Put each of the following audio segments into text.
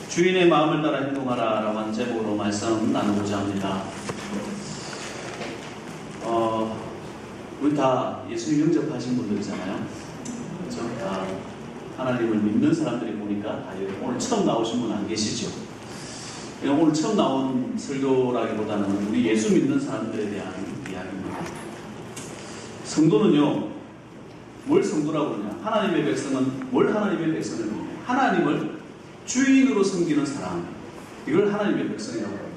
주인의 마음을 따라 행동하라 라고 한 제목으로 말씀 나누고자 합니다. 우리 다 예수님 영접하신 분들이잖아요. 그렇죠? 다 하나님을 믿는 사람들이 보니까 다 오늘 처음 나오신 분 안 계시죠? 오늘 처음 나온 설교라기보다는 우리 예수 믿는 사람들에 대한 이야기입니다. 성도는요, 뭘 성도라고 그러냐? 하나님의 백성은 뭘 하나님의 백성을 믿냐? 하나님을 주인으로 섬기는 사람, 이걸 하나님의 백성이라고 합니다.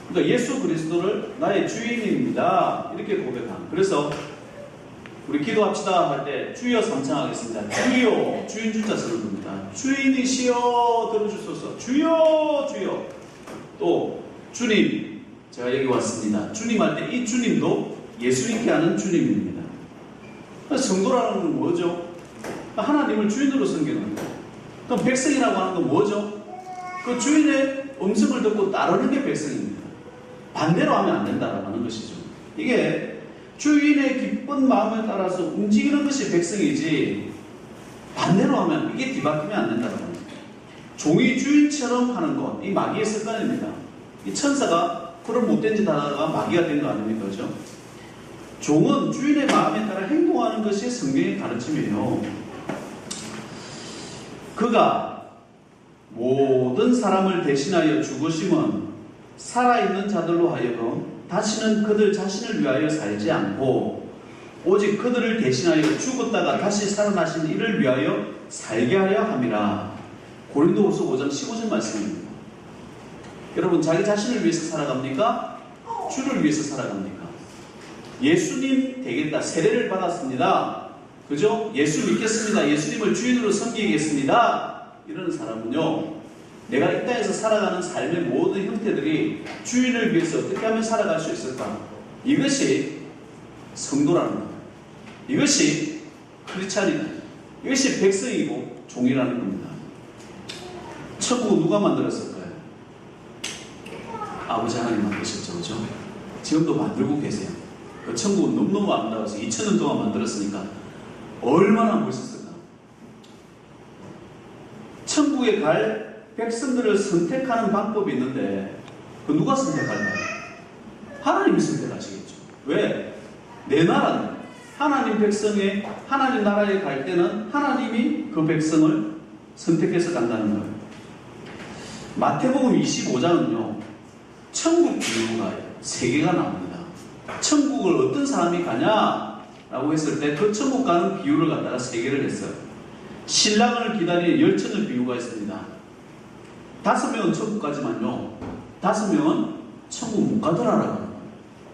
그러니까 예수 그리스도를 나의 주인입니다 이렇게 고백합니다. 그래서 우리 기도합시다 할 때 주여 삼창하겠습니다. 주여, 주인 주자 쓰는 겁니다. 주인이시여 들어주소서. 주여, 주여. 또 주님, 제가 여기 왔습니다. 주님 할 때 이 주님도 예수님께 하는 주님입니다. 성도라는 건 뭐죠? 하나님을 주인으로 섬기는 거예요. 그럼 백성이라고 하는 건 뭐죠? 그 주인의 음성을 듣고 따르는 게 백성입니다. 반대로 하면 안 된다라는 것이죠. 이게 주인의 기쁜 마음에 따라서 움직이는 것이 백성이지, 반대로 하면 이게 뒤바뀌면 안 된다는 겁니다. 종이 주인처럼 하는 것, 이 마귀의 습관입니다. 이 천사가 그런 못된 짓 하다가 마귀가 된 거 아닙니까? 그렇죠? 종은 주인의 마음에 따라 행동하는 것이 성경의 가르침이에요. 그가 모든 사람을 대신하여 죽으심은 살아있는 자들로 하여금 다시는 그들 자신을 위하여 살지 않고 오직 그들을 대신하여 죽었다가 다시 살아나신 이를 위하여 살게 하려 함이라. 고린도후서 5장 15절 말씀입니다. 여러분, 자기 자신을 위해서 살아갑니까? 주를 위해서 살아갑니까? 예수님 되겠다, 세례를 받았습니다, 그죠? 예수 믿겠습니다, 예수님을 주인으로 섬기겠습니다, 이러는 사람은요, 내가 이 땅에서 살아가는 삶의 모든 형태들이 주인을 위해서 어떻게 하면 살아갈 수 있을까? 이것이 성도라는 겁니다. 이것이 크리스찬이다. 이것이 백성이고 종이라는 겁니다. 천국은 누가 만들었을까요? 아버지 하나님 만드셨죠, 그죠? 지금도 만들고 계세요. 그 천국은 너무너무 아름다워서 2000년 동안 만들었으니까 얼마나 멋있을까? 천국에 갈 백성들을 선택하는 방법이 있는데 그 누가 선택할까요? 하나님이 선택하시겠죠. 왜? 내 나라는 하나님 백성의 하나님 나라에 갈 때는 하나님이 그 백성을 선택해서 간다는 거예요. 마태복음 25장은요, 천국 비유가 3개가 나옵니다. 천국을 어떤 사람이 가냐라고 했을 때 그 천국 가는 비유를 갖다가 3개를 했어요. 신랑을 기다리는 열처녀 비유가 있습니다. 5명은 천국 가지만요, 5명은 천국 못 가더라라고 하는 거예요.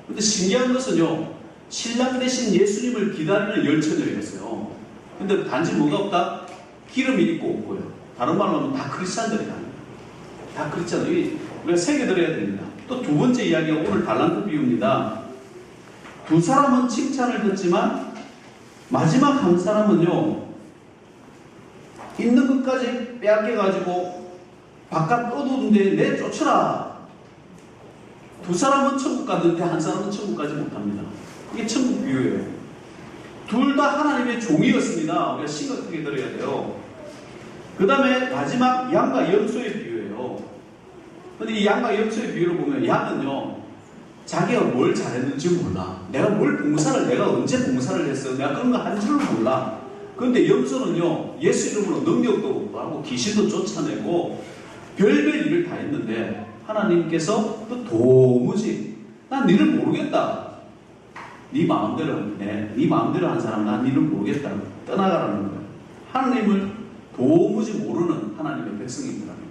근데 신기한 것은요, 신랑 대신 예수님을 기다리는 열처녀였어요. 근데 단지 뭐가 없다? 기름이 있고 없고요. 다른 말로 하면 다 크리스찬들이다. 다 크리스찬들. 우리가 새겨들어야 됩니다. 또 두 번째 이야기가 오늘 달란트 비유입니다. 두 사람은 칭찬을 듣지만 마지막 한 사람은요, 있는 것까지 빼앗겨가지고 바깥 떠도는데 내쫓으라. 두 사람은 천국 갔는데 한 사람은 천국 가지 못합니다. 이게 천국 비유예요. 둘 다 하나님의 종이었습니다. 우리가 심각하게 들어야 돼요. 그 다음에 마지막 양과 염소의 비유예요. 근데 이 양과 염소의 비유를 보면 양은요, 자기가 뭘 잘했는지 몰라. 내가 뭘 봉사를, 내가 언제 봉사를 했어, 내가 그런 거 한 줄을 몰라. 그런데 염소는요, 예수 이름으로 능력도 하고 귀신도 쫓아내고 별별 일을 다 했는데 하나님께서 또 도무지 난 니를 모르겠다, 네 마음대로 해, 네 마음대로 한 사람 난 니를 모르겠다, 떠나가라는 거예요. 하나님을 도무지 모르는 하나님의 백성이더라고요.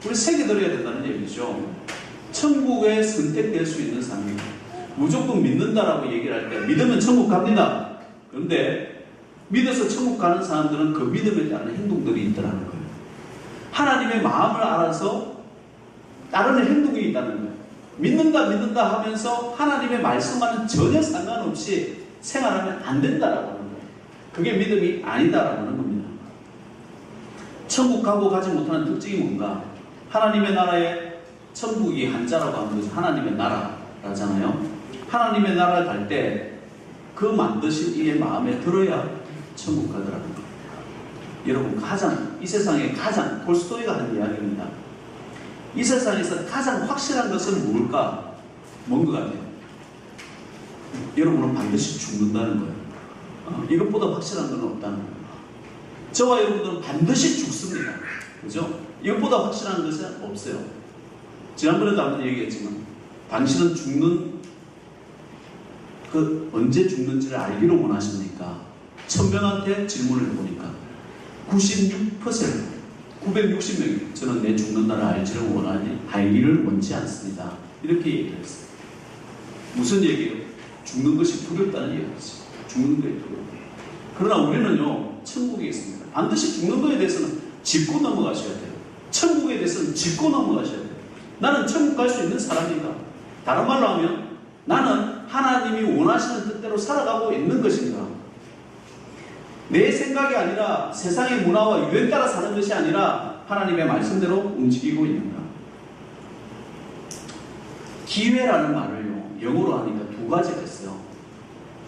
우리 새겨들어야 된다는 얘기죠. 천국에 선택될 수 있는 삶입니다. 무조건 믿는다라고 얘기를 할 때 믿으면 천국 갑니다. 그런데 믿어서 천국 가는 사람들은 그 믿음에 따른 행동들이 있더라는 거예요. 하나님의 마음을 알아서 따르는 행동이 있다는 거예요. 믿는다 하면서 하나님의 말씀과는 전혀 상관없이 생활하면 안 된다라고 하는 거예요. 그게 믿음이 아니다라고 하는 겁니다. 천국 가고 가지 못하는 특징이 뭔가? 하나님의 나라에 천국이 한자라고 하는 것이 하나님의 나라라잖아요. 하나님의 나라를 갈 때 그 만드신 이의 마음에 들어야 천국 가더라고요. 여러분, 이 세상에 가장, 톨스토이가 한 이야기입니다. 이 세상에서 가장 확실한 것은 뭘까? 뭔 것 같아요? 여러분은 반드시 죽는다는 거예요. 이것보다 확실한 건 없다는 거예요. 저와 여러분들은 반드시 죽습니다. 그죠? 이것보다 확실한 것은 없어요. 지난번에도 한번 얘기했지만, 당신은 언제 죽는지를 알기를 원하십니까? 1000명한테 질문을 해보니까 96%, 960명이 저는 내 죽는 날을 알기를 원치 않습니다. 이렇게 얘기를 했어요. 무슨 얘기예요? 죽는 것이 두렵다는 얘기였어요. 죽는 것이 두렵다. 그러나 우리는요, 천국에 있습니다. 반드시 죽는 것에 대해서는 짚고 넘어가셔야 돼요. 천국에 대해서는 짚고 넘어가셔야 돼요. 나는 천국 갈 수 있는 사람이다. 다른 말로 하면 나는 하나님이 원하시는 뜻대로 살아가고 있는 것인가? 내 생각이 아니라 세상의 문화와 유행 따라 사는 것이 아니라 하나님의 말씀대로 움직이고 있는가? 기회라는 말을요, 영어로 하니까 두 가지가 있어요.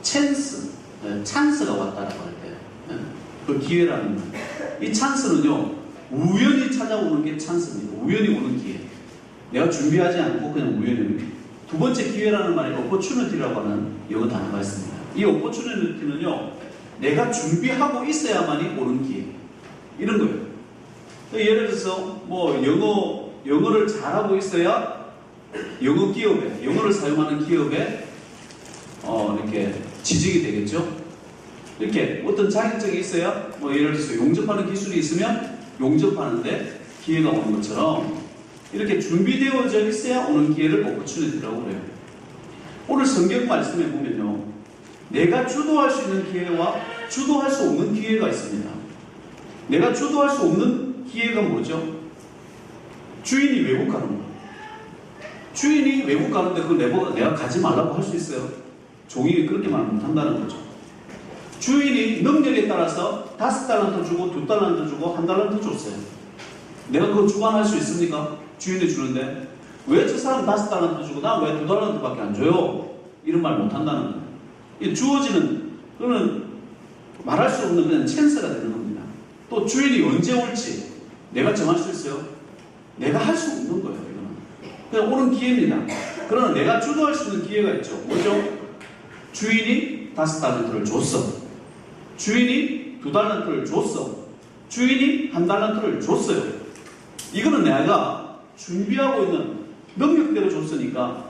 찬스가 왔다라고 할 때, 그 기회라는 말. 이 찬스는요, 우연히 찾아오는 게 찬스입니다. 우연히 오는 기회. 내가 준비하지 않고 그냥 우연히 오는 기회. 두 번째 기회라는 말이 opportunity라고 하는 영어 단어가 있습니다. 이 opportunity는요, 내가 준비하고 있어야만이 오는 기회. 이런 거예요. 예를 들어서, 영어를 잘하고 있어야 영어를 사용하는 기업에, 이렇게 지직이 되겠죠? 이렇게 어떤 자격증이 있어야, 예를 들어서 용접하는 기술이 있으면 용접하는데 기회가 오는 것처럼, 이렇게 준비되어져 있어야 오는 기회를 opportunity라고 그래요. 오늘 성경 말씀에 보면요, 내가 주도할 수 있는 기회와 주도할 수 없는 기회가 있습니다. 내가 주도할 수 없는 기회가 뭐죠? 주인이 외국 가는 거. 주인이 외국 가는데 그걸 내가 가지 말라고 할 수 있어요? 종이 그렇게 말 못한다는 거죠. 주인이 능력에 따라서 5달란트 주고 2달란트 주고 1달란트 줬어요. 내가 그거 주관할 수 있습니까? 주인이 주는데 왜 저 사람 5달란트 주고 나 왜 2달란트밖에 안 줘요? 이런 말 못한다는 거예요. 이 주어지는, 그거는 말할 수 없는 그냥 찬스가 되는 겁니다. 또 주인이 언제 올지 내가 정할 수 있어요? 내가 할 수 없는 거예요. 이거는 그냥 오는 기회입니다. 그러나 내가 주도할 수 있는 기회가 있죠. 뭐죠? 주인이 5달란트를 줬어. 주인이 2달란트를 줬어. 주인이 1달란트를 줬어요. 이거는 내가 준비하고 있는 능력대로 줬으니까,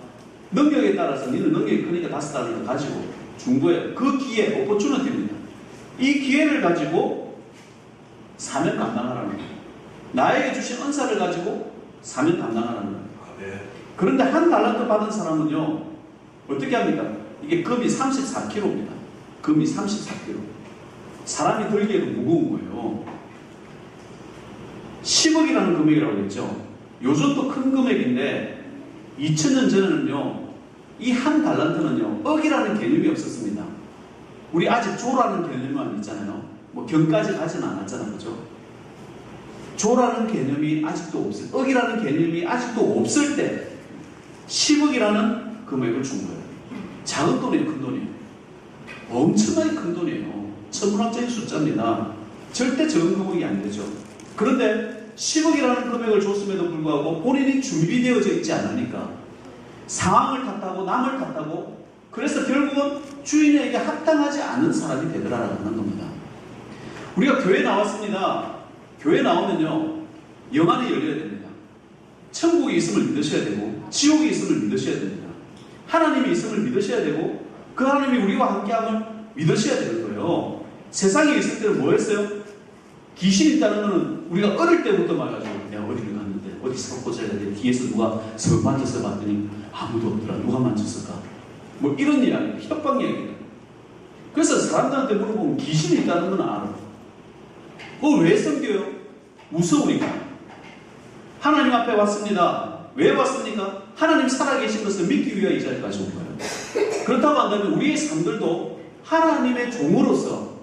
능력에 따라서 니는 능력이 크니까 5달란트 가지고 중도에 그 기회, opportunity입니다. 이 기회를 가지고 사명 감당하라는 거예요. 나에게 주신 은사를 가지고 사명 감당하라는 거예요. 그런데 1달란트 받은 사람은요, 어떻게 합니까? 이게 금이 34kg입니다. 금이 34kg. 사람이 들기에도 무거운 거예요. 10억이라는 금액이라고 했죠. 요즘도 큰 금액인데 2000년 전에는요, 이 1달란트는요, 억이라는 개념이 없었습니다. 우리 아직 조라는 개념만 있잖아요. 경까지 가진 않았잖아요. 그죠? 조라는 개념이 아직도 없어요. 억이라는 개념이 아직도 없을 때 10억이라는 금액을 준 거예요. 작은 돈이에요, 큰 돈이에요? 엄청나게 큰 돈이에요. 천문학적인 숫자입니다. 절대 적은 금액이 안 되죠. 그런데 10억이라는 금액을 줬음에도 불구하고 본인이 준비되어져 있지 않으니까 상황을 탓하고 남을 탓하고, 그래서 결국은 주인에게 합당하지 않은 사람이 되더라라는 겁니다. 우리가 교회 나왔습니다. 교회 나오면요, 영안이 열려야 됩니다. 천국이 있음을 믿으셔야 되고 지옥이 있음을 믿으셔야 됩니다. 하나님이 있음을 믿으셔야 되고 그 하나님이 우리와 함께함을 믿으셔야 되는 거예요. 세상에 있을 때는 뭐 했어요? 귀신이 있다는 것은 우리가 어릴 때부터 말가지고, 내가 어디를 갔는데 어디 서보자 했는데 뒤에서 누가 서 만져서 봤더니 아무도 없더라. 누가 만졌을까? 이런 이야기, 협박 이야기다. 그래서 사람들한테 물어보면 귀신이 있다는 건 알아. 그걸 왜 섬겨요? 무서우니까. 하나님 앞에 왔습니다. 왜 왔습니까? 하나님 살아계신 것을 믿기 위하여 이 자리까지 온 거예요. 그렇다고 한다면 우리의 삶들도 하나님의 종으로서,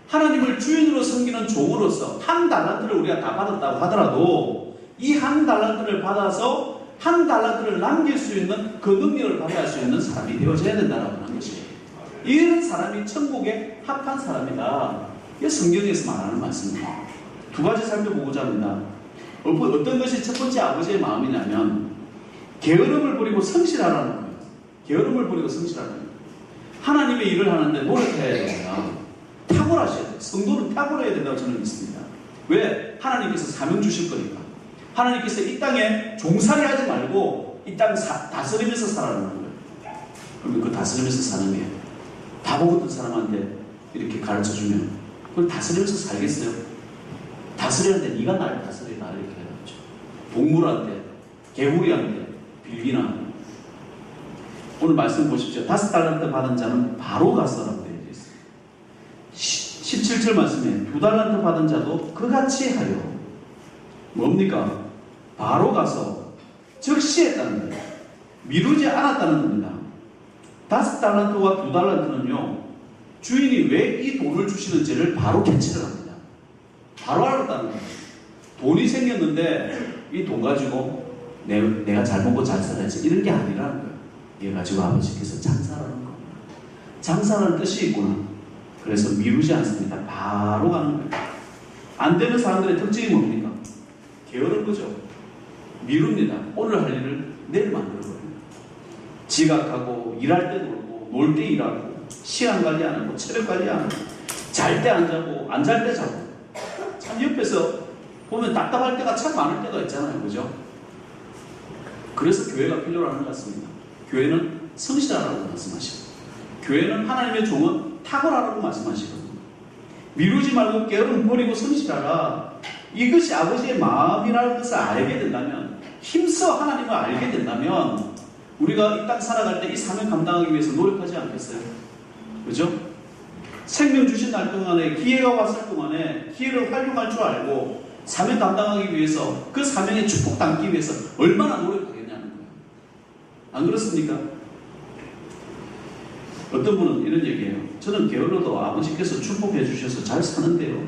하나님을 주인으로 섬기는 종으로서 1달란트를 우리가 다 받았다고 하더라도 이 1달란트를 받아서 1달란트를 남길 수 있는 그 능력을 발휘할 수 있는 사람이 되어져야 된다고 하는 것이에요. 이런 사람이 천국에 합한 사람이다. 이게 성경에서 말하는 말씀입니다. 두 가지 살펴보고자 합니다. 어떤 것이 첫 번째 아버지의 마음이냐면 게으름을 버리고 성실하라는 거예요. 게으름을 버리고 성실하라는 거예요. 하나님의 일을 하는데 노력해야 됩니다. 탁월하셔야 돼요. 성도는 탁월해야 된다고 저는 믿습니다. 왜? 하나님께서 사명 주실 거니까. 하나님께서 이 땅에 종살이 하지 말고 이 땅 다스리면서 살아라는 거예요. 그러면 그 다스리면서 사는 게 바보 같은 사람한테 이렇게 가르쳐주면 그걸 다스리면서 살겠어요? 다스리는데 네가 나를 다스리라 이렇게 해야죠. 동물한테, 개구리한테 빌기나. 오늘 말씀 보십시오. 5달란트 받은 자는 바로 가서라고 되어 있어요. 17절 말씀에 2달란트 받은 자도 그같이 하여 뭡니까? 바로 가서 즉시 했다는 거예요. 미루지 않았다는 겁니다. 5달란트와 2달란트는요 주인이 왜 이 돈을 주시는지를 바로 캐치를 합니다. 바로 알았다는 거예요. 돈이 생겼는데 이 돈 가지고 내가 잘 먹고 잘 살아야지 이런 게 아니라는 거예요. 얘 가지고 아버지께서 장사라는 겁니다. 장사라는 뜻이 있구나. 그래서 미루지 않습니다. 바로 가는 거예요. 안 되는 사람들의 특징이 뭡니까? 게으른 거죠. 미룹니다. 오늘 할 일을 내일 만들어버립니다. 지각하고 일할 때 놀고 놀 때 일하고 시간 관리 안 하고 체력 관리 안 하고 잘 때 안 자고 안 잘 때 자고 참 옆에서 보면 답답할 때가 참 많을 때가 있잖아요. 그죠? 그래서 교회가 필요로 하는 것 같습니다. 교회는 성실하라고 말씀하시고 교회는 하나님의 종은 탁월하라고 말씀하시거든요. 미루지 말고 게으름 버리고 성실하라. 이것이 아버지의 마음이라는 것을 알게 된다면 힘써 하나님을 알게 된다면 우리가 이 땅 살아갈 때 이 사명 감당하기 위해서 노력하지 않겠어요? 그죠? 생명 주신 날 동안에 기회가 왔을 동안에 기회를 활용할 줄 알고 사명 감당하기 위해서 그 사명의 축복 담기 위해서 얼마나 노력하겠냐는 거예요. 안 그렇습니까? 어떤 분은 이런 얘기해요. 저는 게을러도 아버지께서 축복해 주셔서 잘 사는데요.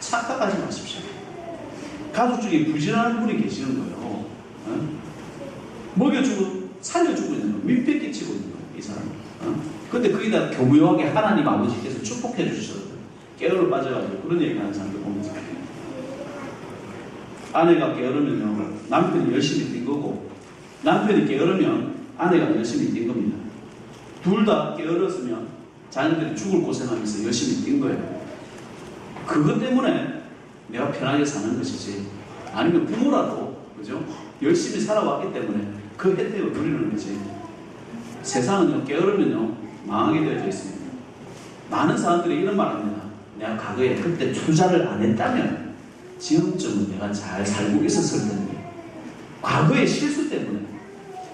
착각하지 마십시오. 가족 중에 부진한 분이 계시는 거예요. 먹여주고 살려주고 있는 거예요. 민폐 끼치고 있는 거예요. 이 사람이. 근데 거기다 교묘하게 하나님 아버지께서 축복해 주셔서 게으러 빠져가지고 그런 얘기 하는 사람들 보면서 아내가 게으르면요 남편이 열심히 뛴 거고 남편이 게으르면 아내가 열심히 뛴 겁니다. 둘 다 게을렀으면 자녀들이 죽을 고생하면서 열심히 뛴 거예요. 그것 때문에 내가 편하게 사는 것이지 아니면 부모라도 그죠? 열심히 살아왔기 때문에 그 혜택을 누리는 거지. 세상은요 게으르면요 망하게 되어져 있습니다. 많은 사람들이 이런 말 합니다. 내가 과거에 그때 투자를 안 했다면 지금쯤은 내가 잘 살고 있었을 텐데 과거의 실수 때문에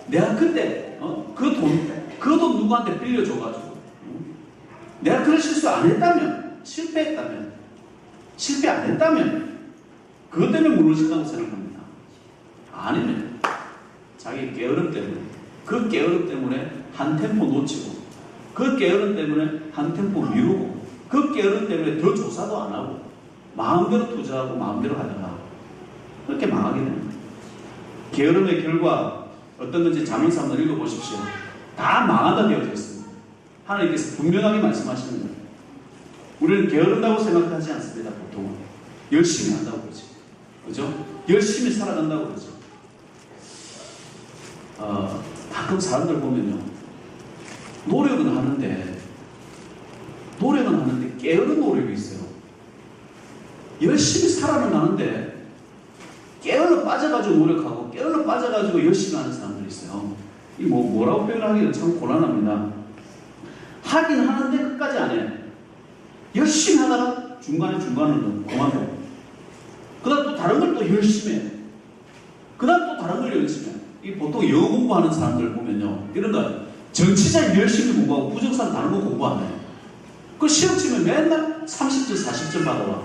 내가 그때 그 돈 누구한테 빌려줘가지고 내가 그런 실수 안 했다면 실패했다면 실패 안 했다면 그것 때문에 무너진다고 생각합니다. 아니면 자기 게으름 때문에 그 게으름 때문에 한 템포 놓치고 그 게으름 때문에 한 템포 미루고 그 게으름 때문에 더 조사도 안 하고 마음대로 투자하고 마음대로 하다가 그렇게 망하게 되는 거예요. 게으름의 결과 어떤 건지 잠언서 한번 읽어보십시오. 다 망한다 되어져 있습니다. 하나님께서 분명하게 말씀하시는 거예요. 우리는 게으른다고 생각하지 않습니다. 보통은 열심히 한다고 그러죠. 그죠? 열심히 살아간다고 그러죠. 가끔 사람들 보면요 노력은 하는데 게으른 노력이 있어요. 열심히 살아는 하는데 게을러 빠져가지고 노력하고 게을러 빠져가지고 열심히 하는 사람들이 있어요. 이 뭐라고 표현하기가 참 곤란합니다. 하긴 하는데 끝까지 안 해. 열심히 하다가 중간으로 그만둬. 그 다음 또 다른 걸 또 열심히 해. 그 다음 또 다른 걸 열심히 해. 이 보통 영어 공부하는 사람들 보면요 이런 거 정치자는 열심히 공부하고 부정사는 다른 거 공부 안 해요. 그 시험 치면 맨날 30점 40점 받아와.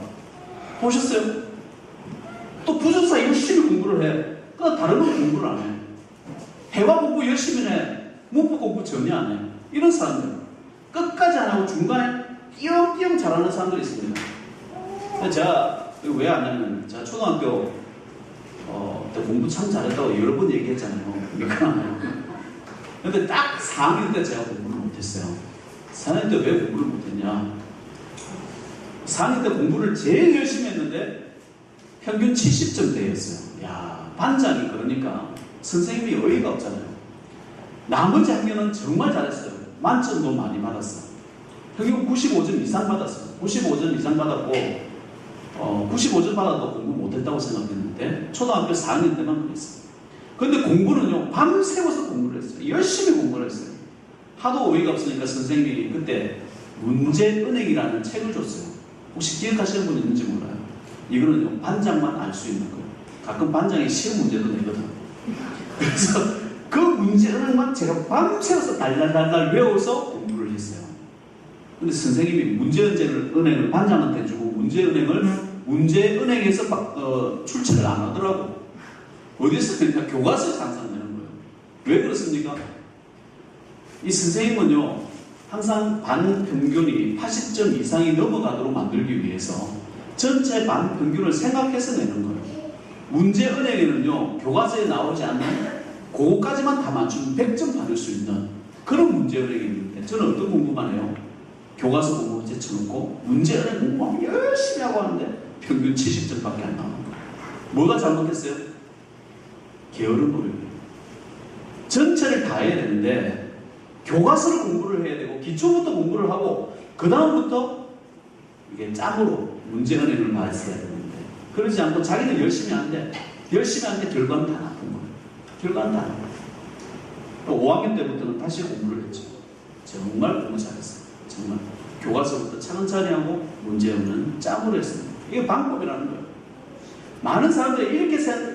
보셨어요? 또 부정사 열심히 공부를 해. 그 다음 다른 거 공부를 안 해. 회화 공부 열심히 해. 문법 공부 전혀 안 해. 이런 사람들 끝까지 안 하고 중간에 띄엄띄엄 잘하는 사람들이 있습니다. 제가 왜 안 하냐면 제가 초등학교 때 공부 참 잘했다고 여러 번 얘기했잖아요. 근데 딱 4학년 때 제가 공부를 못했어요. 4학년 때 왜 공부를 못했냐? 4학년 때 공부를 제일 열심히 했는데 평균 70점대였어요. 야, 반장이 그러니까 선생님이 어이가 없잖아요. 나머지 학교는 정말 잘했어요. 만점도 많이 받았어. 평균 95점 이상 받았어요. 95점 이상 받았고 95점 받아도 공부 못했다고 생각했는데 초등학교 4학년 때만 그랬어요. 근데 공부는요, 밤새워서 공부를 했어요. 열심히 공부를 했어요. 하도 어이가 없으니까 선생님이 그때 문제은행이라는 책을 줬어요. 혹시 기억하시는 분 있는지 몰라요. 이거는요, 반장만 알 수 있는 거예요. 가끔 반장이 시험 문제도 내거든. 그래서 그 문제은행만 제가 밤새워서 달달달달 외워서 공부를 했어요. 근데 선생님이 문제은행을 반장한테 주고 문제은행에서 출제를 안 하더라고. 어디서 그냥 교과서에서 항상 내는 거예요. 왜 그렇습니까? 이 선생님은요, 항상 반 평균이 80점 이상이 넘어가도록 만들기 위해서 전체 반 평균을 생각해서 내는 거예요. 문제은행에는요, 교과서에 나오지 않는 그거까지만 다 맞추면 100점 받을 수 있는 그런 문제은행이 있는데, 저는 어떤 공부만 해요? 교과서 공부 제쳐놓고 문제은행 공부하면 열심히 하고 하는데 평균 70점밖에 안 나와요. 뭐가 잘못했어요? 게으른 거예요. 전체를 다 해야 되는데 교과서를 공부를 해야 되고 기초부터 공부를 하고 그 다음부터 이게 짬으로 문제은행을 봤어야 되는데 그러지 않고 자기는 열심히 하는데 결과는 다 나쁜 거예요. 결과는 다 나쁜 거예요. 5학년 때부터는 다시 공부를 했죠. 정말 공부 잘했어요. 정말 교과서부터 차근차근히 하고 문제는 짬으로 했습니다. 이게 방법이라는 거예요. 많은 사람들이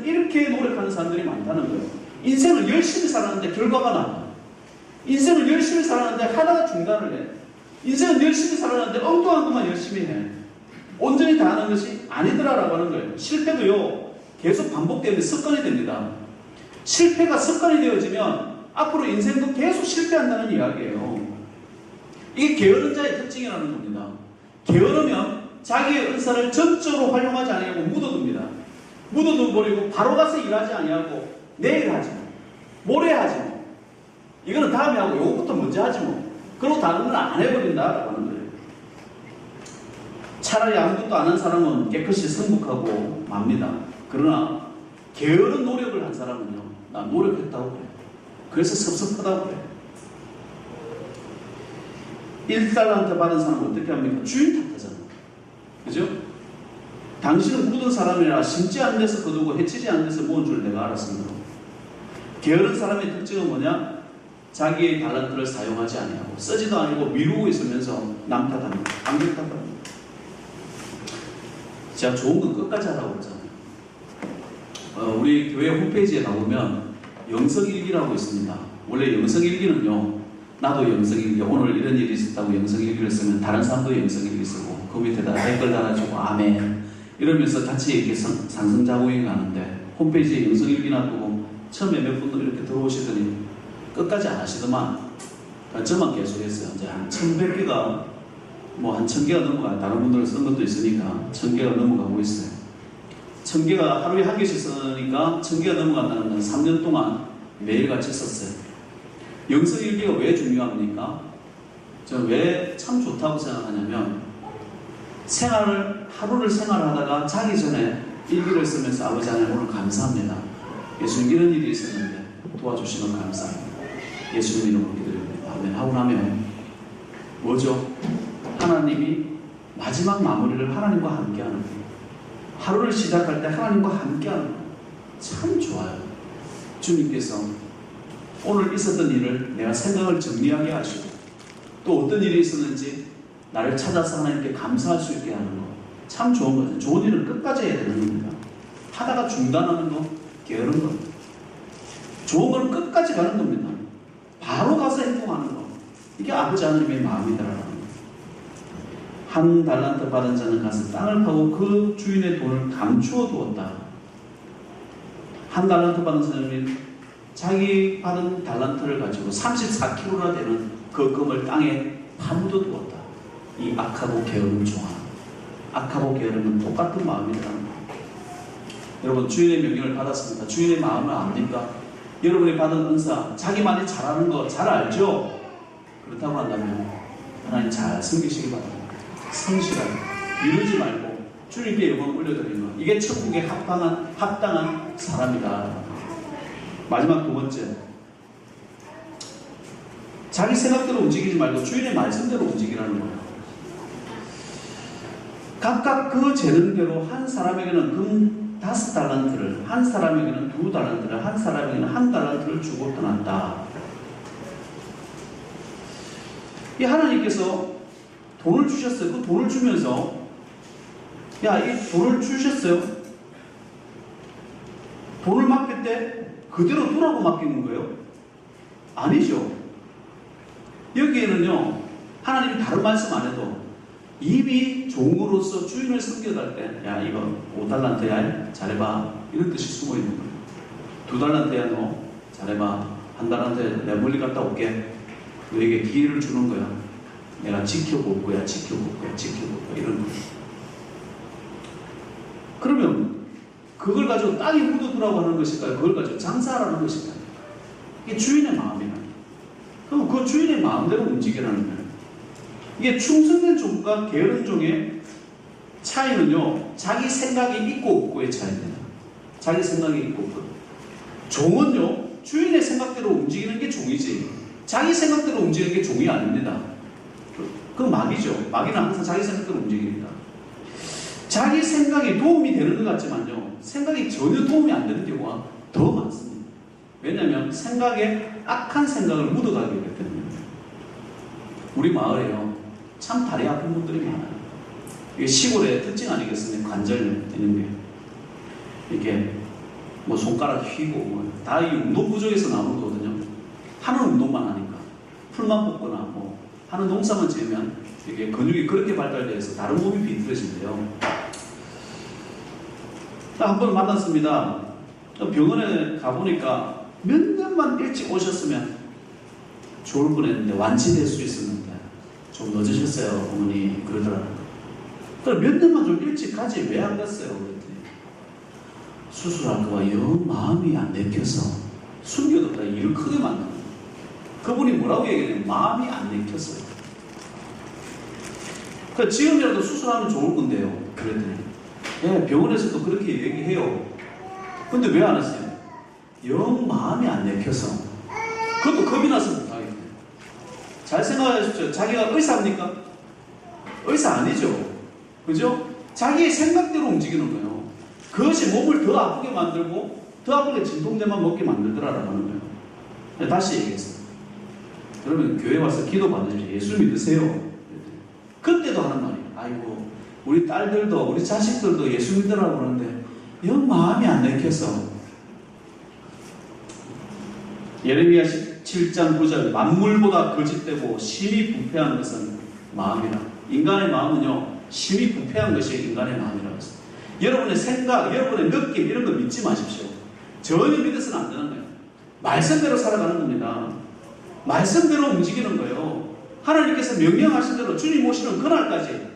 이렇게 노력하는 사람들이 많다는 거예요. 인생을 열심히 살았는데 결과가 나와요. 인생을 열심히 살았는데 하다가 중단을 해. 인생은 열심히 살았는데 엉뚱한 것만 열심히 해. 온전히 다 하는 것이 아니더라라고 하는 거예요. 실패도요, 계속 반복되는 습관이 됩니다. 실패가 습관이 되어지면 앞으로 인생도 계속 실패한다는 이야기예요. 이게 게으른 자의 특징이라는 겁니다. 게으르면 자기의 은사를 전적으로 활용하지 아니하고 묻어둡니다. 묻어둬버리고 바로 가서 일하지 아니하고 내일 하지 뭐, 모레 하지 뭐, 이거는 다음에 하고 요것부터 먼저 하지 뭐, 그리고 다른 건 안 해버린다라고 하는 거예요. 차라리 아무것도 안 한 사람은 깨끗이 승복하고 맙니다. 그러나 게으른 노력을 한 사람은요, 나 노력했다고 그래. 그래서 섭섭하다고 그래. 1달러한테 받은 사람은 어떻게 합니까? 주인 탓하잖아. 그죠? 당신은 묻은 사람이라 심지 않은 데서 거두고 해치지 않은 데서 모은 줄 내가 알았습니다. 게으른 사람의 특징은 뭐냐? 자기의 달란트를 사용하지 아니하고 쓰지도 아니고 미루고 있으면서 남 탓합니다. 남들 탓합니다. 제가 좋은 건 끝까지 하라고 그랬잖아요. 우리 교회 홈페이지에 가보면 영성일기라고 있습니다. 원래 영성일기는요, 나도 영성일기, 오늘 이런 일이 있었다고 영성일기를 쓰면 다른 사람도 영성일기 쓰고 그 밑에다 댓글 달아주고 아멘 이러면서 같이 이렇게 상승자고행 가는데 홈페이지에 영성일기 놔두고 처음에 몇 분 이렇게 들어오시더니 끝까지 안 하시더만 저만 계속했어요. 이제 한 1100개가 뭐 한 1000개가 넘어가요. 다른 분들은 쓴 것도 있으니까 1000개가 넘어가고 있어요. 1000개가 하루에 한 개씩 쓰니까 1000개가 넘어간다는 건 3년 동안 매일같이 썼어요. 영성일기가 왜 중요합니까? 저는 왜 참 좋다고 생각하냐면 하루를 생활하다가 자기 전에 일기를 쓰면서 아버지 하나님 오늘 감사합니다. 예수님 이런 일이 있었는데 도와주시면 감사합니다. 예수님 이름으로 기도드립니다. 아멘 하고 나면 뭐죠? 하나님이 마지막 마무리를 하나님과 함께하는 거예요. 하루를 시작할 때 하나님과 함께하는 거예요. 참 좋아요. 주님께서 오늘 있었던 일을 내가 생각을 정리하게 하시고 또 어떤 일이 있었는지 나를 찾아서 하나님께 감사할 수 있게 하는 거 참 좋은 거죠. 좋은 일은 끝까지 해야 되는 겁니다. 하다가 중단하는 거 게으른 겁니다. 좋은 건 끝까지 가는 겁니다. 바로 가서 행동하는 거 이게 아버지 하나님의 마음이다라는 거예요. 한 달란트 받은 자는 가서 땅을 파고 그 주인의 돈을 감추어 두었다. 한 달란트 받은 사람이 자기 받은 달란트를 가지고 34kg나 되는 그 금을 땅에 파묻어 두었다. 이 악하고 게으른 종아. 악하고 게으름은 똑같은 마음이라는 거예요. 여러분 주인의 명령을 받았습니다. 주인의 마음을 압니까? 여러분이 받은 은사, 자기만이 잘하는 거 잘 알죠? 그렇다고 한다면 하나님 잘 섬기시기 바랍니다. 성실하게, 미루지 말고 주님께 영광 올려드리는 것. 이게 천국에 합당한 사람이다. 마지막 두 번째. 자기 생각대로 움직이지 말고 주인의 말씀대로 움직이라는 거예요. 각각 그 재능대로 한 사람에게는 금 5달란트를, 한 사람에게는 2달란트를, 한 사람에게는 1달란트를 주고 떠났다. 이 하나님께서 돈을 주셨어요. 그 돈을 주면서 야, 이 돈을 주셨어요. 돈을 맡길 때 그대로 두라고 맡기는 거예요? 아니죠. 여기에는요, 하나님이 다른 말씀 안 해도 이미 종으로서 주인을 섬겨갈 때, 야, 이거 5달란트야, 잘해봐. 이런 뜻이 숨어 있는 거예요. 2달란트야, 너 잘해봐. 1달란트 내가 멀리 갔다 올게. 너에게 기회를 주는 거야. 내가 지켜볼 거야, 지켜볼 거야, 지켜볼 거야. 이런 거예요. 그러면 그걸 가지고 땅에 묻어두라고 하는 것일까요? 그걸 가지고 장사하라는 것일까요? 이게 주인의 마음이라. 그럼 그 주인의 마음대로 움직이라는 거예요. 이게 충성된 종과 게으른 종의 차이는요, 자기 생각이 있고 없고의 차이입니다. 자기 생각이 있고 없고. 종은요, 주인의 생각대로 움직이는 게 종이지, 자기 생각대로 움직이는 게 종이 아닙니다. 그건 마귀죠. 마귀는 항상 자기 생각대로 움직입니다. 자기 생각이 도움이 되는 것 같지만요, 생각이 전혀 도움이 안 되는 경우가 더 많습니다. 왜냐하면 생각에 악한 생각을 묻어가게 되기 때문입니다. 우리 마을에요, 참 다리 아픈 분들이 많아요. 이게 시골의 특징 아니겠습니까? 관절 있는 게. 이게 뭐 손가락 휘고, 다 이 운동 부족에서 나오는 거거든요. 하는 운동만 하니까. 풀만 뽑거나 뭐 하는 농사만 지으면 이게 근육이 그렇게 발달돼서 다른 몸이 비틀어진대요. 한 번 만났습니다. 병원에 가보니까 몇 년만 일찍 오셨으면 좋을 뻔했는데, 완치될 수 있었는데 좀 늦으셨어요, 어머니. 그러더라고요. 그럼 몇 년만 좀 일찍 가지 왜 안 갔어요? 그랬더니 수술할 거와 영 마음이 안 내켜서 숨겨뒀다 일을 크게 만드는 거예요. 그분이 뭐라고 얘기했냐면 마음이 안 내켰어요. 그러니까 지금이라도 수술하면 좋을 건데요. 그랬더니 예, 병원에서도 그렇게 얘기해요. 근데 왜 안 했어요? 영 마음이 안 내켜서. 그것도 겁이 나서 못하겠대요. 잘 생각하십시오. 자기가 의사입니까? 의사 아니죠. 그죠? 자기의 생각대로 움직이는 거예요. 그것이 몸을 더 아프게 만들고 더 아프게 진통제만 먹게 만들더라라고 하는 거예요. 다시 얘기했습니다. 여러분, 교회 와서 기도 받으십시오. 예수 믿으세요. 그때도 하는 말이에요. 아이고, 우리 딸들도 우리 자식들도 예수 믿으라고 그러는데 영 마음이 안 내켜서. 예레미야 17장 9절, 만물보다 거짓되고 심히 부패한 것은 마음이라. 인간의 마음은요, 심히 부패한 것이 인간의 마음이라고 했어요. 여러분의 생각, 여러분의 느낌 이런 거 믿지 마십시오. 전혀 믿어서는 안 되는 거예요. 말씀대로 살아가는 겁니다. 말씀대로 움직이는 거예요. 하나님께서 명령하신 대로 주님 오시는 그날까지,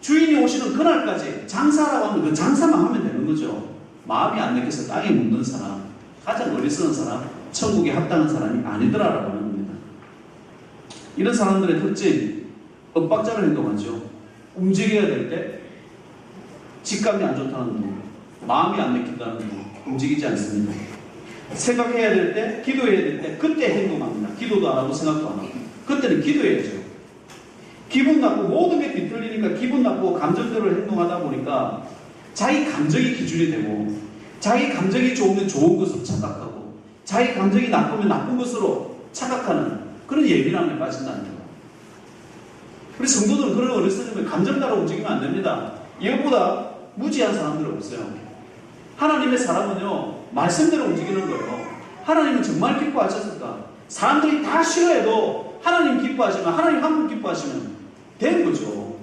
주인이 오시는 그날까지 장사라고 하면 그 장사만 하면 되는 거죠. 마음이 안 내켜서 땅에 묻는 사람, 가장 어리석은 사람, 천국에 합당한 사람이 아니더라라고 하는 겁니다. 이런 사람들의 특징, 엇박자로 행동하죠. 움직여야 될 때 직감이 안 좋다는 분, 마음이 안 내킨다는 분, 움직이지 않습니다. 생각해야 될 때, 기도해야 될 때 그때 행동합니다. 기도도 안 하고 생각도 안 하고. 그때는 기도해야죠. 기분 나쁘고 모든 게 뒤틀리니까 기분 나쁘고 감정대로 행동하다 보니까 자기 감정이 기준이 되고, 자기 감정이 좋으면 좋은 것으로 착각하고, 자기 감정이 나쁘면 나쁜 것으로 착각하는 그런 예민함에 빠진다는 거예요. 우리 성도들은 그런 걸 어렸을 때 감정 따라 움직이면 안 됩니다. 이것보다 무지한 사람들은 없어요. 하나님의 사람은요, 말씀대로 움직이는 거예요. 하나님은 정말 기뻐하셨을까? 사람들이 다 싫어해도 하나님 기뻐하시면, 하나님 한 분 기뻐하시면 되는 거죠.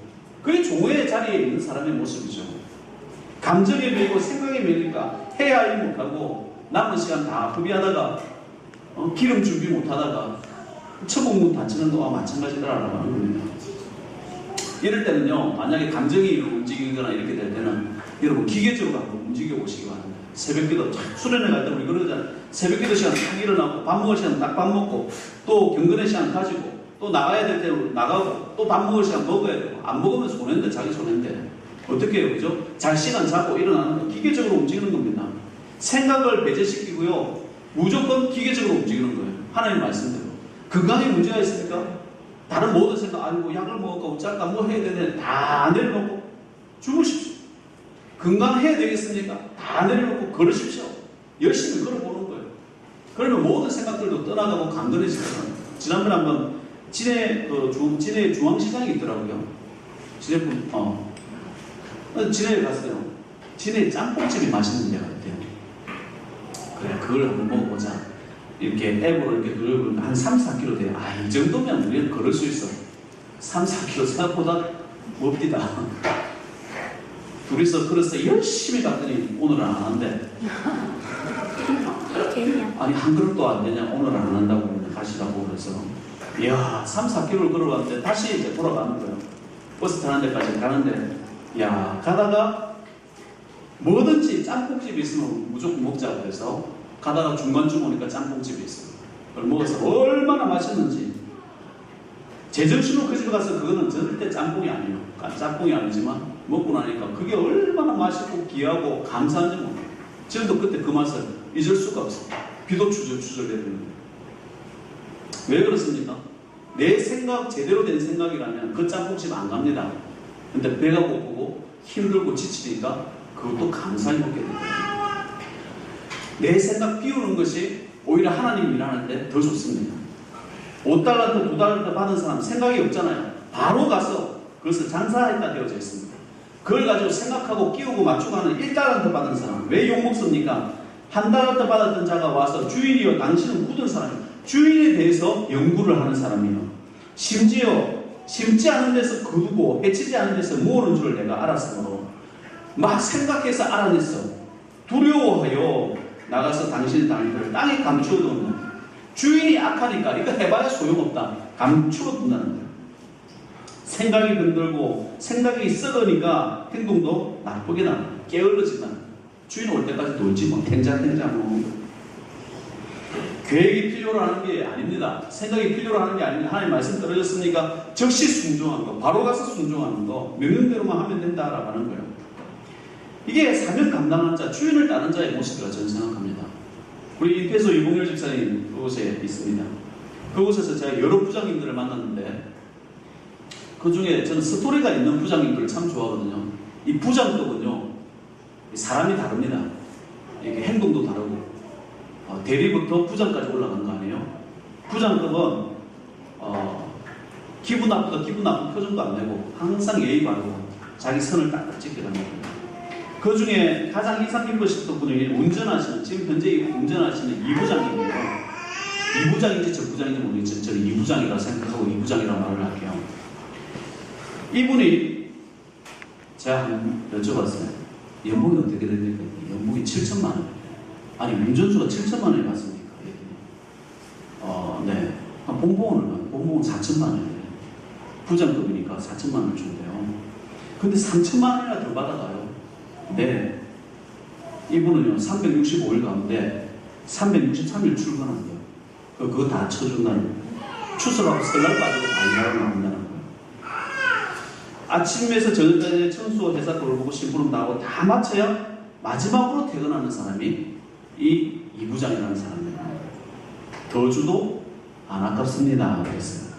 그게 종의 자리에 있는 사람의 모습이죠. 감정에 매이고 생각에 매이니까 해야 할 못하고 남은 시간 다 허비하다가 기름 준비 못하다가 천국문 닫히는 거와 마찬가지다라고 하는 겁니다. 이럴 때는요, 만약에 감정이 움직이거나 이렇게 될 때는 여러분 기계적으로 한번 움직여 보시기 바랍니다. 새벽기도 수련회 갈 때 우리 그러잖아요. 새벽기도 시간 딱 일어나고 밥 먹을 시간 딱 밥 먹고 또 경건의 시간 가지고 또 나가야 될 때 나가고 또 밥 먹을 시간 먹어야 되고, 안 먹으면 손해인데 자기 손해인데 어떻게 해요? 그죠? 잘 시간 자고 일어나는 거 기계적으로 움직이는 겁니다. 생각을 배제시키고요. 무조건 기계적으로 움직이는 거예요. 하나님 말씀대로. 건강에 문제가 있습니까? 다른 모든 생각 아니고 약을 먹을까 어쩔까 뭐 해야 되는데 다 내려놓고 주무십시오. 건강해야 되겠습니까? 다 내려놓고 걸으십시오. 열심히 걸어보는 거예요. 그러면 모든 생각들도 떠나가고 강건해지거든요. 지난번에 한번 진해 중앙시장이 있더라고요. 진해에 갔어요. 진해 짬뽕집이 맛있는 데가 있대요. 그래, 그걸 한번 먹어보자. 이렇게 앱으로 이렇게 누르면 한 3, 4km 돼요. 아, 이 정도면 우리는 걸을 수 있어. 3, 4km 생각보다 멉디다. 둘이서 걸어서 열심히 갔더니 오늘은 안 한대. 아니, 한 그릇도 안 되냐? 오늘은 안 한다고 가시라고 그래서. 이야, 3, 4km를 걸어갔는데 다시 이제 돌아가는 거예요. 버스 타는 데까지 가는데, 야, 가다가 뭐든지 짬뽕집이 있으면 무조건 먹자고 해서 가다가 중간쯤 오니까 짬뽕집이 있어요. 그걸 먹어서 얼마나 맛있는지. 제정신으로 그 집에 가서 그거는 절대 짬뽕이 아니에요. 짬뽕이 아니지만 먹고 나니까 그게 얼마나 맛있고 귀하고 감사한지 모르겠어요. 지금도 그때 그 맛을 잊을 수가 없어요. 비도 추적추적 내리는데. 왜 그렇습니까? 내 생각, 제대로 된 생각이라면 그 짬뽕집 안 갑니다. 근데 배가 고프고 힘들고 지치니까 그것도 감사히 먹게 됩니다. 내 생각 비우는 것이 오히려 하나님 일하는데 더 좋습니다. 5달란트, 2달란트 받은 사람 생각이 없잖아요. 바로 가서 그것을 장사했다 되어져 있습니다. 그걸 가지고 생각하고 끼우고 맞추고 하는 1달란트 받은 사람 왜 욕먹습니까? 1달란트 받았던 자가 와서 주인이여 당신은 굳은 사람이에요. 주인에 대해서 연구를 하는 사람이에요. 심지어 심지 않은 데서 거두고 해치지 않은 데서 모으는 줄 내가 알았으므로 막 생각해서 알아냈어. 두려워하여 나가서 당신의 당신을 땅에 감추어두는 주인이 악하니까 이거 해봐야 소용없다. 감추어둔다는 거예요. 생각이 흔들고 생각이 썩으니까 행동도 나쁘게 나요. 게을러지만 주인 올 때까지 놀지 뭐 탱자탱자 뭐. 계획이 필요로 하는 게 아닙니다. 생각이 필요로 하는 게 아닙니다. 하나님 말씀 떨어졌으니까 즉시 순종하는 거, 바로 가서 순종하는 거, 명령대로만 하면 된다라고 하는 거예요. 이게 사명 감당하는 자, 주인을 따르는 자의 모습이라 저는 생각합니다. 우리 인페소 유봉열 집사님 그곳에 있습니다. 그곳에서 제가 여러 부장님들을 만났는데 그 중에 저는 스토리가 있는 부장님들을 참 좋아하거든요. 이 부장급은요, 사람이 다릅니다. 이게 행동도 다르고 대리부터 부장까지 올라간 거 아니에요? 부장급은 기분 나쁘다 기분 나쁜 표정도 안 내고 항상 예의 바르고 자기 선을 딱딱 지켜갑니다. 그 중에 가장 인상 깊으셨던 분이 운전하시는, 지금 현재 운전하시는 이부장님이에요. 이부장인지 저 부장인지 모르겠지만 저는 이부장이라고 생각하고 이부장이라고 말을 할게요. 이분이 제가 한번 여쭤봤어요. 연봉이 어떻게 됩니까? 연봉이 7천만 원. 아니 운전수가 7천만 원이 맞습니까? 네. 본봉은 4천만 원이에요. 부장급이니까 4천만 원 준대요. 근데 3천만 원이나 더 받아가요. 네. 이분은요 365일 가운데 363일 출근한대요. 그거 다 쳐준다는 거예요. 추석하고 설날 빠지고 다 일하러 나온다는 거예요. 아침에서 저녁까지 청소, 회사 돌보고 심부름 다 하고 다 마쳐야 마지막으로 퇴근하는 사람이 이 이부장이라는 사람입니다. 더 주도 안 아깝습니다. 그랬어요.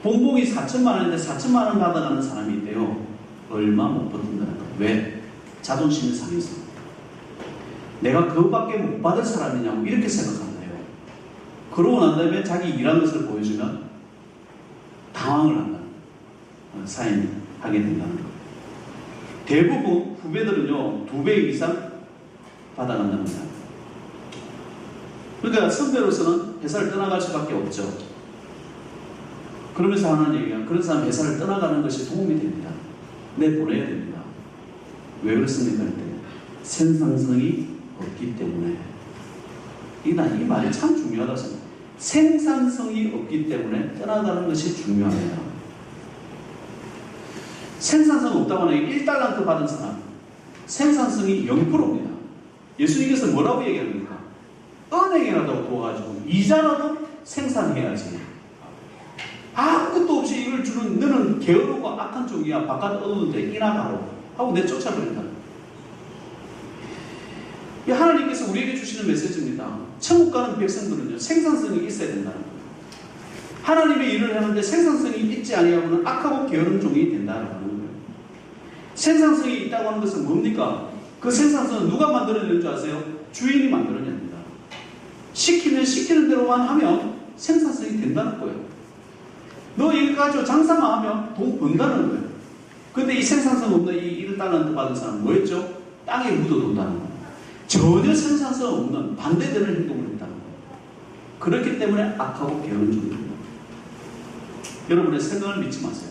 본봉이 4천만 원인데 4천만 원 받아가는 사람이 있대요. 얼마 못 버틴다는 거예요. 왜? 자존심이 상해서. 내가 그것밖에 못 받을 사람이냐고 이렇게 생각한대요. 그러고 난 다음에 자기 일한 것을 보여주면 당황을 한다는 거예요. 사인하게 된다는 거예요. 대부분 후배들은요 2배 이상 받아간답니다. 그러니까 선배로서는 회사를 떠나갈 수밖에 없죠. 그러면서 하는 얘기가 그런 사람 회사를 떠나가는 것이 도움이 됩니다. 내보내야 됩니다. 왜 그렇습니까? 생산성이 없기 때문에. 이 말이 참 중요하다고 생각합니다. 생산성이 없기 때문에 떠나가는 것이 중요합니다. 생산성 없다고 하는 1달란트 받은 사람 생산성이 0%입니다. 예수님께서 뭐라고 얘기합니까? 은행이라도 도와가지고 이자라도 생산해야지. 아무것도 없이 이걸 주는 너는 게으르고 악한 종이야. 바깥 어두운데 이나 가로 하고 내쫓아버린다. 이 하나님께서 우리에게 주시는 메시지입니다. 천국 가는 백성들은요, 생산성이 있어야 된다는 거예요. 하나님의 일을 하는데 생산성이 있지 아니하고는 악하고 게으른 종이 된다는 거예요. 생산성이 있다고 하는 것은 뭡니까? 그 생산성은 누가 만들어내는 줄 아세요? 주인이 만들어냅니다. 시키면 시키는 대로만 하면 생산성이 된다는 거예요. 너 이거 가지고 장사만 하면 돈 번다는 거예요. 근데 이 생산성 없는 이 1달란트 받은 사람은 뭐였죠? 땅에 묻어둔다는 거예요. 전혀 생산성 없는 반대되는 행동을 했다는 거예요. 그렇기 때문에 악하고 게으른 종입니다. 여러분의 생각을 믿지 마세요.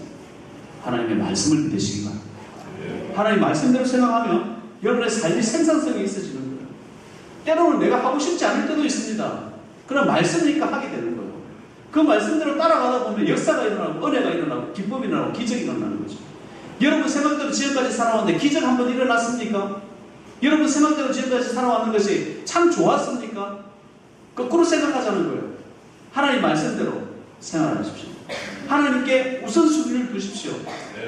하나님의 말씀을 믿으시기 바랍니다. 하나님 말씀대로 생각하면 여러분의 삶이 생산성이 있어지는 거예요. 때로는 내가 하고 싶지 않을 때도 있습니다. 그럼 말씀이니까 하게 되는 거예요. 그 말씀대로 따라가다 보면 역사가 일어나고 은혜가 일어나고 기쁨이 일어나고 기적이 일어나는 거죠. 여러분 생각대로 지금까지 살아왔는데 기적 한번 일어났습니까? 여러분 생각대로 지금까지 살아왔는 것이 참 좋았습니까? 거꾸로 생각하자는 거예요. 하나님 말씀대로 생활하십시오. 하나님께 우선순위를 두십시오.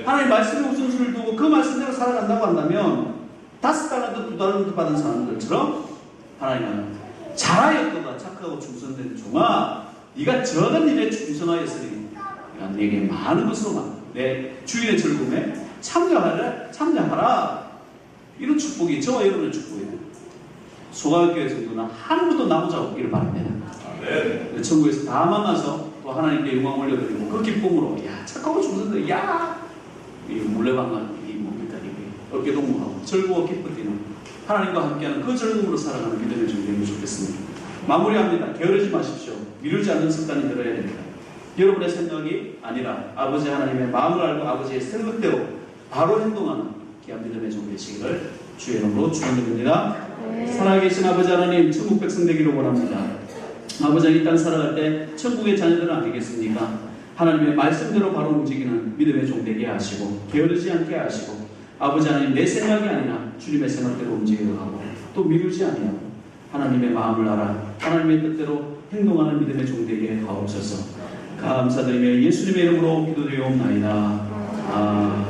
하나님 말씀에 우선순위를 두고 그 말씀대로 살아간다고 한다면 5달란트, 2달란트 받은 사람들처럼 하나님은 잘하였도다 착하고 충성된 종아, 네가 적은 일에 충성하였으니 내게 많은 것으로 내 주인의 즐거움에 참여하라. 이런 축복이 저와 여러분의 축복이에요. 소가교회 성도는 한 분도 남지 없기를 바랍니다. 네. 천국에서 다 만나서 또 하나님께 영광 올려드리고 그 기쁨으로 야 착하고 충성된 야 이 물레방아 이 뭡니까 이게 어깨동무하고 즐거워 기쁘기는 하나님과 함께하는 그 즐거움으로 살아가는 믿음의 좀 되면 좋겠습니다. 마무리합니다. 게으르지 마십시오. 미루지 않는 습관이 들어야 됩니다. 여러분의 생각이 아니라 아버지 하나님의 마음을 알고 아버지의 생각대로 바로 행동하는 귀한 믿음의 종 되시기를 주의 이름으로 축원드립니다. 살아계신 아버지 하나님, 천국 백성 되기를 원합니다. 아버지 이 땅 살아갈 때 천국의 자녀들은 아니겠습니까? 하나님의 말씀대로 바로 움직이는 믿음의 종 되게 하시고 게으르지 않게 하시고 아버지 하나님 내 생각이 아니라 주님의 생각대로 움직이도록 하고 또 미루지 아니하고 하나님의 마음을 알아 하나님의 뜻대로 행동하는 믿음의 종 되게 하옵소서. 감사드리며 예수님의 이름으로 기도드리옵나이다.